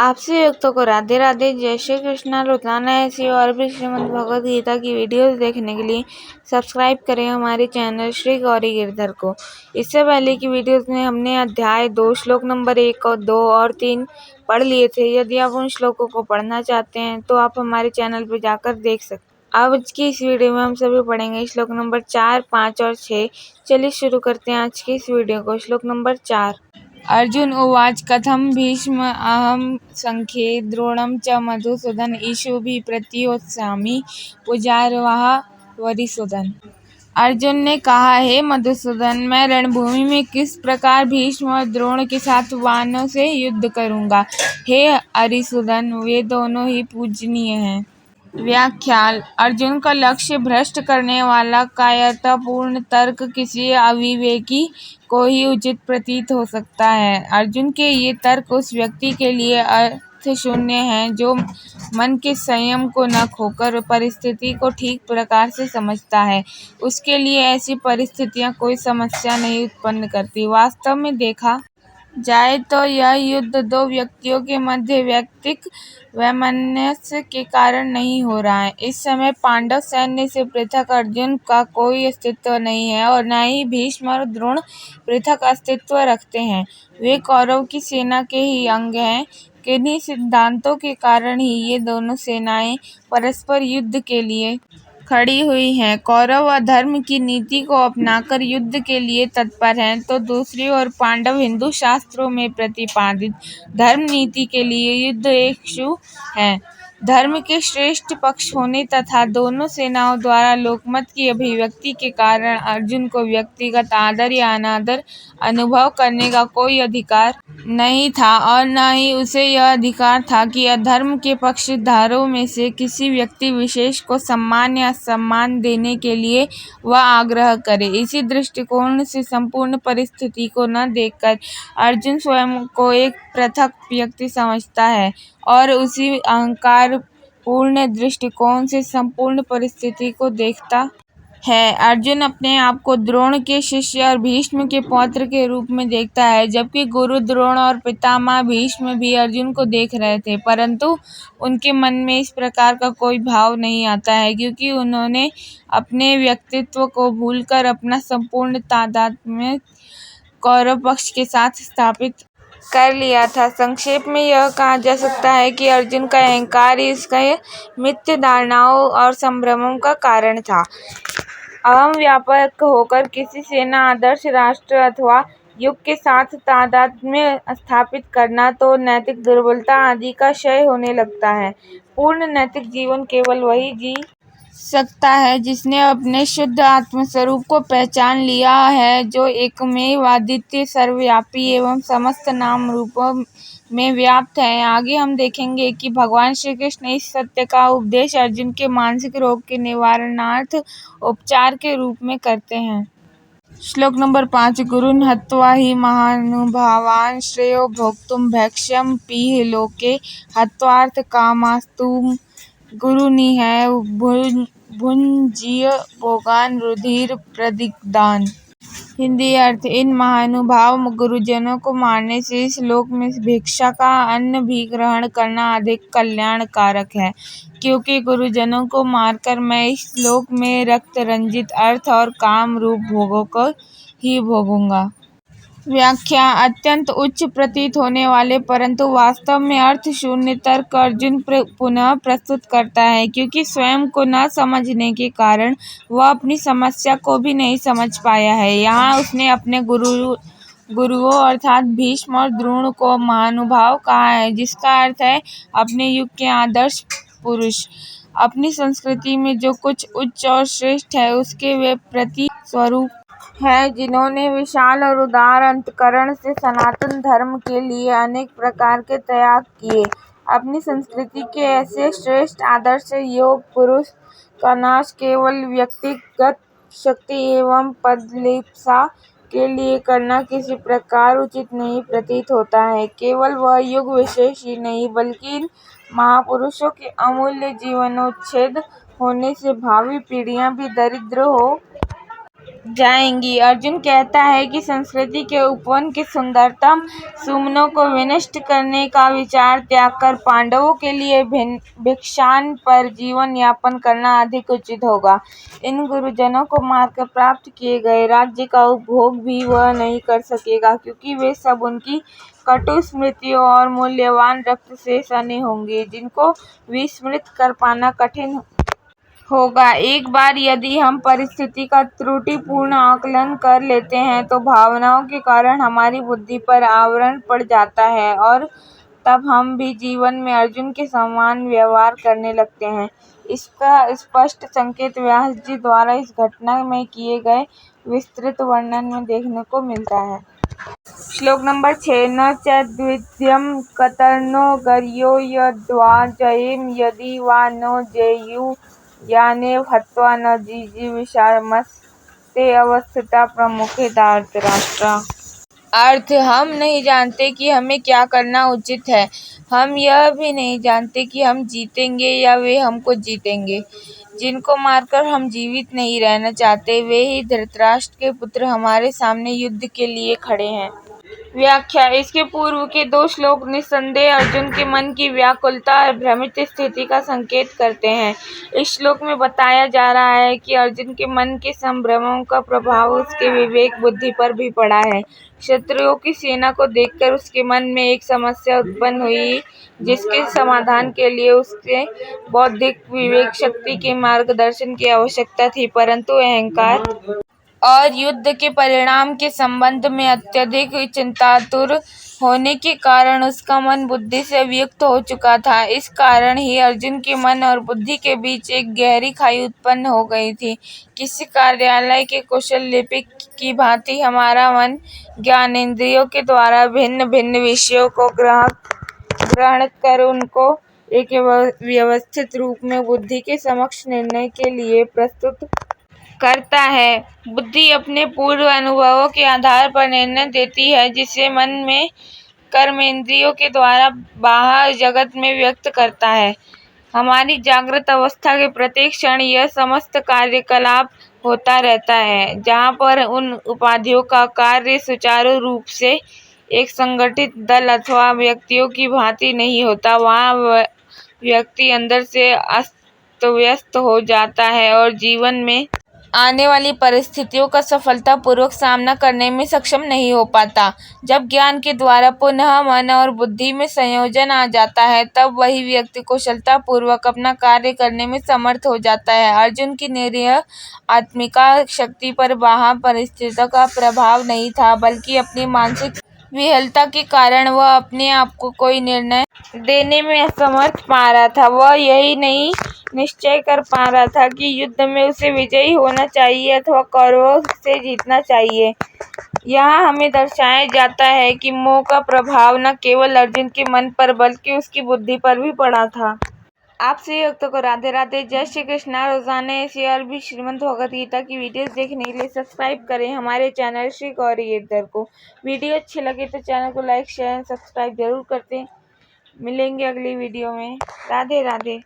आपसे युक्तों को राधे राधे, जय श्री कृष्णा। रोजाना ऐसी और भी श्रीमद् भगवद गीता की वीडियोस देखने के लिए सब्सक्राइब करें हमारे चैनल श्री गौरी गिरधर को। इससे पहले की वीडियोस में हमने अध्याय 2 श्लोक नंबर 1 और 2 और 3 पढ़ लिए थे। यदि आप उन श्लोकों को पढ़ना चाहते हैं तो आप हमारे चैनल पर जाकर देख सकते हैं। आज की इस वीडियो में हम सभी पढ़ेंगे श्लोक नंबर 4, 5 और 6। चलिए शुरू करते हैं आज की इस वीडियो को। श्लोक नंबर 4। अर्जुन उवाच कथं भीष्म अहं संख्ये द्रोणं च मधुसूदन ईशुभिः प्रतियोत्स्यामि पूज्यार्हावः वरिसूदन। अर्जुन ने कहा, हे मधुसूदन, मैं रणभूमि में किस प्रकार भीष्म और द्रोण के साथ वानरों से युद्ध करूंगा। हे अरिसूदन, वे दोनों ही पूजनीय हैं। व्याख्या। अर्जुन का लक्ष्य भ्रष्ट करने वाला कायरतापूर्ण तर्क किसी अविवेकी को ही उचित प्रतीत हो सकता है। अर्जुन के ये तर्क उस व्यक्ति के लिए अर्थशून्य हैं जो मन के संयम को न खोकर परिस्थिति को ठीक प्रकार से समझता है। उसके लिए ऐसी परिस्थितियां कोई समस्या नहीं उत्पन्न करती। वास्तव में देखा जाए तो यह युद्ध दो व्यक्तियों के मध्य वैयक्तिक वैमनस्य के कारण नहीं हो रहा है। इस समय पांडव सैन्य से पृथक अर्जुन का कोई अस्तित्व नहीं है और न ही भीष्म और द्रोण पृथक अस्तित्व रखते हैं। वे कौरव की सेना के ही अंग हैं। किन्हीं सिद्धांतों के कारण ही ये दोनों सेनाएं परस्पर युद्ध के लिए खड़ी हुई हैं। कौरव अधर्म की नीति को अपनाकर युद्ध के लिए तत्पर हैं, तो दूसरी ओर पांडव हिंदू शास्त्रों में प्रतिपादित धर्म नीति के लिए युद्धेच्छुक हैं। धर्म के श्रेष्ठ पक्ष होने तथा दोनों सेनाओं द्वारा लोकमत की अभिव्यक्ति के कारण अर्जुन को व्यक्तिगत आदर या अनादर अनुभव करने का कोई अधिकार नहीं था और न ही उसे यह अधिकार था कि अधर्म के पक्षधारों में से किसी व्यक्ति विशेष को सम्मान या सम्मान देने के लिए वह आग्रह करे। इसी दृष्टिकोण से संपूर्ण परिस्थिति को न देखकर अर्जुन स्वयं को एक पृथक व्यक्ति समझता है और उसी अहंकार पूर्ण दृष्टिकोण से संपूर्ण परिस्थिति को देखता है। अर्जुन अपने आप को द्रोण के शिष्य और भीष्म के पौत्र के रूप में देखता है, जबकि गुरु द्रोण और पितामह भीष्म भी अर्जुन को देख रहे थे, परंतु उनके मन में इस प्रकार का कोई भाव नहीं आता है, क्योंकि उन्होंने अपने व्यक्तित्व को भूलकर अपना संपूर्ण तादात्म्य कौरव पक्ष के साथ स्थापित कर लिया था। संक्षेप में यह कहा जा सकता है कि अर्जुन का अहंकार ही उसके मिथ्या धारणाओं और संभ्रमों का कारण था। अहम व्यापक होकर किसी सेना, आदर्श राष्ट्र अथवा युग के साथ तादात्म्य स्थापित करना तो नैतिक दुर्बलता आदि का क्षय होने लगता है। पूर्ण नैतिक जीवन केवल वही जी सकता है जिसने अपने शुद्ध आत्मस्वरूप को पहचान लिया है, जो एकमेव अद्वितीय सर्वव्यापी एवं समस्त नाम रूपों में व्याप्त है। आगे हम देखेंगे कि भगवान श्री कृष्ण इस सत्य का उपदेश अर्जुन के मानसिक रोग के निवारणार्थ उपचार के रूप में करते हैं। श्लोक नंबर 5। गुरुन् हत्वा हि महानुभावान् श्रेयो भोक्तुं भैक्ष्यं पीह लोके हत्वार्थ कामास्तु गुरुनिहैव भुञ्जीय भोगान् रुधिर प्रदिग्धान्। हिंदी अर्थ। इन महानुभाव गुरुजनों को मारने से इस लोक में भिक्षा का अन्न भी ग्रहण करना अधिक कल्याणकारक है, क्योंकि गुरुजनों को मारकर मैं इस लोक में रक्त रंजित अर्थ और काम रूप भोगों को ही भोगूंगा। व्याख्या। अत्यंत उच्च प्रतीत होने वाले परंतु वास्तव में अर्थ शून्य तर्क अर्जुन पुनः प्रस्तुत करता है, क्योंकि स्वयं को न समझने के कारण वह अपनी समस्या को भी नहीं समझ पाया है। यहाँ उसने अपने गुरुओं अर्थात भीष्म और द्रोण को महानुभाव कहा है, जिसका अर्थ है अपने युग के आदर्श पुरुष। अपनी संस्कृति में जो कुछ उच्च और श्रेष्ठ है उसके वे प्रतीक स्वरूप है, जिन्होंने विशाल और उदार अंतःकरण से सनातन धर्म के लिए अनेक प्रकार के त्याग किए। अपनी संस्कृति के ऐसे श्रेष्ठ आदर्श योग पुरुष का नाश केवल व्यक्तिगत शक्ति एवं पदलिप्सा के लिए करना किसी प्रकार उचित नहीं प्रतीत होता है। केवल वह युग विशेष ही नहीं, बल्कि इन महापुरुषों के अमूल्य जीवनोच्छेद होने से भावी पीढ़ियां भी दरिद्र हो जाएंगी। अर्जुन कहता है कि संस्कृति के उपवन की सुंदरतम सुमनों को विनष्ट करने का विचार त्याग कर पांडवों के लिए भिक्षान पर जीवन यापन करना अधिक उचित होगा। इन गुरुजनों को मारकर प्राप्त किए गए राज्य का उपभोग भी वह नहीं कर सकेगा, क्योंकि वे सब उनकी कटु स्मृतियों और मूल्यवान रक्त से सने होंगे, जिनको विस्मृत कर पाना कठिन होगा। एक बार यदि हम परिस्थिति का त्रुटिपूर्ण आकलन कर लेते हैं तो भावनाओं के कारण हमारी बुद्धि पर आवरण पड़ जाता है और तब हम भी जीवन में अर्जुन के समान व्यवहार करने लगते हैं। इसका स्पष्ट संकेत व्यास जी द्वारा इस घटना में किए गए विस्तृत वर्णन में देखने को मिलता है। श्लोक नंबर 6। न च द्वितीयं कतर्नो गर्यो यद्वा जयेम यदि वा नो जेयु यानेव हत्वा न जिजीविषामस्ते अवस्थिता प्रमुखे धृतराष्ट्र। अर्थ: हम नहीं जानते कि हमें क्या करना उचित है। हम यह भी नहीं जानते कि हम जीतेंगे या वे हमको जीतेंगे। जिनको मारकर हम जीवित नहीं रहना चाहते, वे ही धृतराष्ट्र के पुत्र हमारे सामने युद्ध के लिए खड़े हैं। व्याख्या: इसके पूर्व के 2 श्लोक निस्संदेह अर्जुन के मन की व्याकुलता और भ्रमित स्थिति का संकेत करते हैं। इस श्लोक में बताया जा रहा है कि अर्जुन के मन के संभ्रमों का प्रभाव उसके विवेक बुद्धि पर भी पड़ा है। शत्रुओं की सेना को देखकर उसके मन में एक समस्या उत्पन्न हुई, जिसके समाधान के लिए उसके बौद्धिक विवेक शक्ति के मार्गदर्शन की आवश्यकता थी, परंतु अहंकार और युद्ध के परिणाम के संबंध में अत्यधिक चिंतातुर होने के कारण उसका मन बुद्धि से वियुक्त हो चुका था। इस कारण ही अर्जुन के मन और बुद्धि के बीच एक गहरी खाई उत्पन्न हो गई थी। किसी कार्यालय के कुशल लिपिक की भांति हमारा मन ज्ञानेंद्रियों के द्वारा भिन्न भिन्न विषयों को ग्रहण कर उनको एक व्यवस्थित रूप में बुद्धि के समक्ष निर्णय के लिए प्रस्तुत करता है। बुद्धि अपने पूर्व अनुभवों के आधार पर निर्णय देती है, जिसे मन में कर्मेंद्रियों के द्वारा बाह्य जगत में व्यक्त करता है। हमारी जागृत अवस्था के प्रत्येक क्षण यह समस्त कार्यकलाप होता रहता है। जहाँ पर उन उपाधियों का कार्य सुचारू रूप से एक संगठित दल अथवा व्यक्तियों की भांति नहीं होता, वहाँ व्यक्ति अंदर से अस्त व्यस्त हो जाता है और जीवन में आने वाली परिस्थितियों का सफलतापूर्वक सामना करने में सक्षम नहीं हो पाता। जब ज्ञान के द्वारा पुनः मन और बुद्धि में संयोजन आ जाता है, तब वही व्यक्ति कुशलतापूर्वक अपना कार्य करने में समर्थ हो जाता है। अर्जुन की निरीह आत्मिका शक्ति पर बाह्य परिस्थितियों का प्रभाव नहीं था, बल्कि अपनी मानसिक विह्वलता के कारण वह अपने आप को कोई निर्णय देने में असमर्थ पा रहा था। वह यही नहीं निश्चय कर पा रहा था कि युद्ध में उसे विजयी होना चाहिए अथवा कौरवों से जीतना चाहिए। यहाँ हमें दर्शाया जाता है कि मोह का प्रभाव न केवल अर्जुन के मन पर बल्कि उसकी बुद्धि पर भी पड़ा था। आप सभी भक्तों को राधे राधे, जय श्री कृष्णा। रोजाना ऐसी और भी श्रीमद् भगवद गीता की वीडियोस देखने के लिए सब्सक्राइब करें हमारे चैनल श्री गौरी गिरधर को। वीडियो अच्छी लगे तो चैनल को लाइक शेयर सब्सक्राइब जरूर करते। मिलेंगे अगली वीडियो में। राधे राधे।